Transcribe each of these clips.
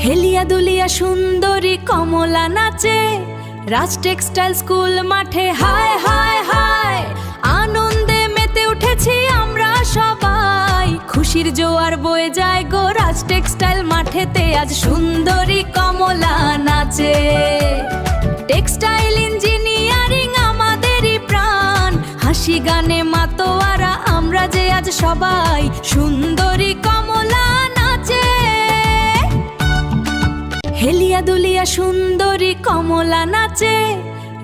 হেলিয়া দুলিয়া সুন্দরী কমলা নাচে, রাজ টেক্সটাইল স্কুল মাঠে হায় হায় হায়। আনন্দে মেতে উঠেছি আমরা সবাই, খুশির জোয়ার বয়ে যায় গো রাজ টেক্সটাইল মাঠেতে। আজ সুন্দরী কমলা নাচে। টেক্সটাইল ইঞ্জিনিয়ারিং আমাদেরই প্রাণ, হাসি গানে মাতোয়ারা আমরা যে আজ সবাই। সুন্দরী কমলা নাচে। হেলিয়া দুলিয়া সুন্দরী কমলা নাচে,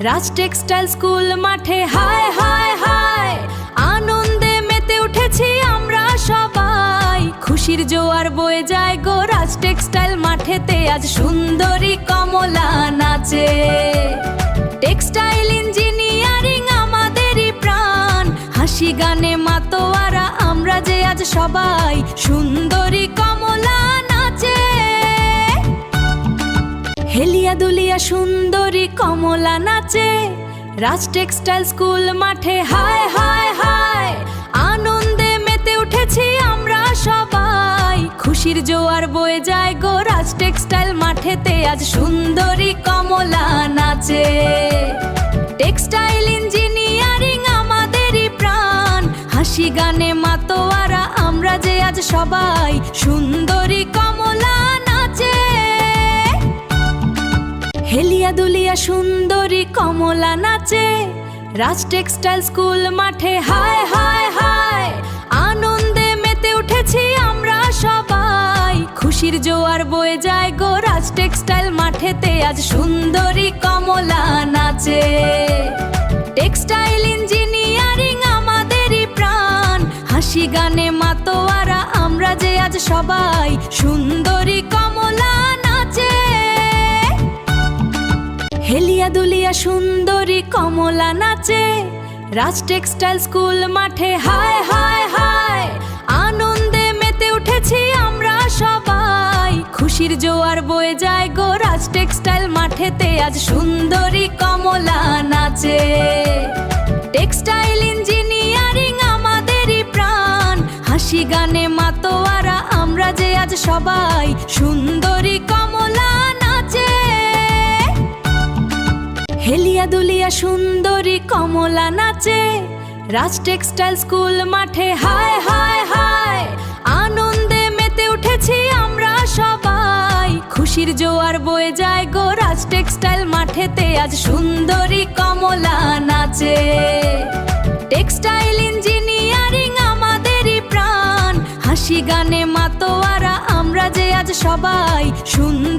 রাজ টেক্সটাইল স্কুল মাঠে হায় হায় হায়। আনন্দে মেতে উঠেছি আমরা সবাই, খুশির জোয়ার বয়ে যায় গো রাজ টেক্সটাইল মাঠেতে। আজ সুন্দরী কমলা নাচে। টেক্সটাইল ইঞ্জিনিয়ারিং আমাদেরই প্রাণ, হাসি গানে মাতোয়ারা আমরা যে আজ সবাই। সুন্দরী কমলা নাচে। হেলিয়া দুলিয়া সুন্দরী কমলা নাচে, রাজ টেক্সটাইল স্কুল মাঠে হায় হায় হায়। আনন্দে মেতে উঠেছি আমরা সবাই, খুশির জোয়ার বয়ে যায় গো রাজ টেক্সটাইল মাঠেতে। আজ সুন্দরী কমলা নাচে। টেক্সটাইল ইঞ্জিনিয়ারিং আমাদেরই প্রাণ, হাসি গানে মাতোয়ারা আমরা যে আজ সবাই। সুন্দরী কমলা নাচে। হেলিয়া দুলিয়া সুন্দরী কমলা নাচে, রাজ টেক্সটাইল স্কুল মাঠে হায় হায় হায়। আনন্দে মেতে উঠেছি আমরা সবাই, খুশির জোয়ার বয়ে যায় গো রাজ টেক্সটাইল মাঠেতে। আজ সুন্দরী কমলা নাচে। টেক্সটাইল ইঞ্জিনিয়ারিং আমাদেরই প্রাণ, হাসি গানে মাতোয়ারা আমরা যে আজ সবাই। সুন্দরী কমলা নাচে। হেলিয়া দুলিয়া সুন্দরী কমলা নাচে, রাজ টেক্সটাইল স্কুল মাঠে হায় হায় হায়। আনন্দে মেতে উঠেছি আমরা সবাই, খুশির জোয়ার বয়ে যায় গো রাজ টেক্সটাইল মাঠেতে। আজ সুন্দরী কমলা নাচে। টেক্সটাইল ইঞ্জিনিয়ারিং আমাদেরই প্রাণ, হাসি গানে মাতোয়ারা আমরা যে আজ সবাই। সুন্দরী কমলা নাচে। হেলিয়া দুলিয়া সুন্দরী কমলা নাচে, রাজ টেক্সটাইল স্কুল মাঠে হায় হায় হায়। আনন্দে মেতে উঠেছি আমরা সবাই, খুশির জোয়ার বয়ে যায় গো রাজ টেক্সটাইল মাঠেতে। আজ সুন্দরী কমলা নাচে। টেক্সটাইল ইঞ্জিনিয়ারিং আমাদেরই প্রাণ, হাসি গানে মাতোয়ারা আমরা যে আজ সবাই। সুন্দরী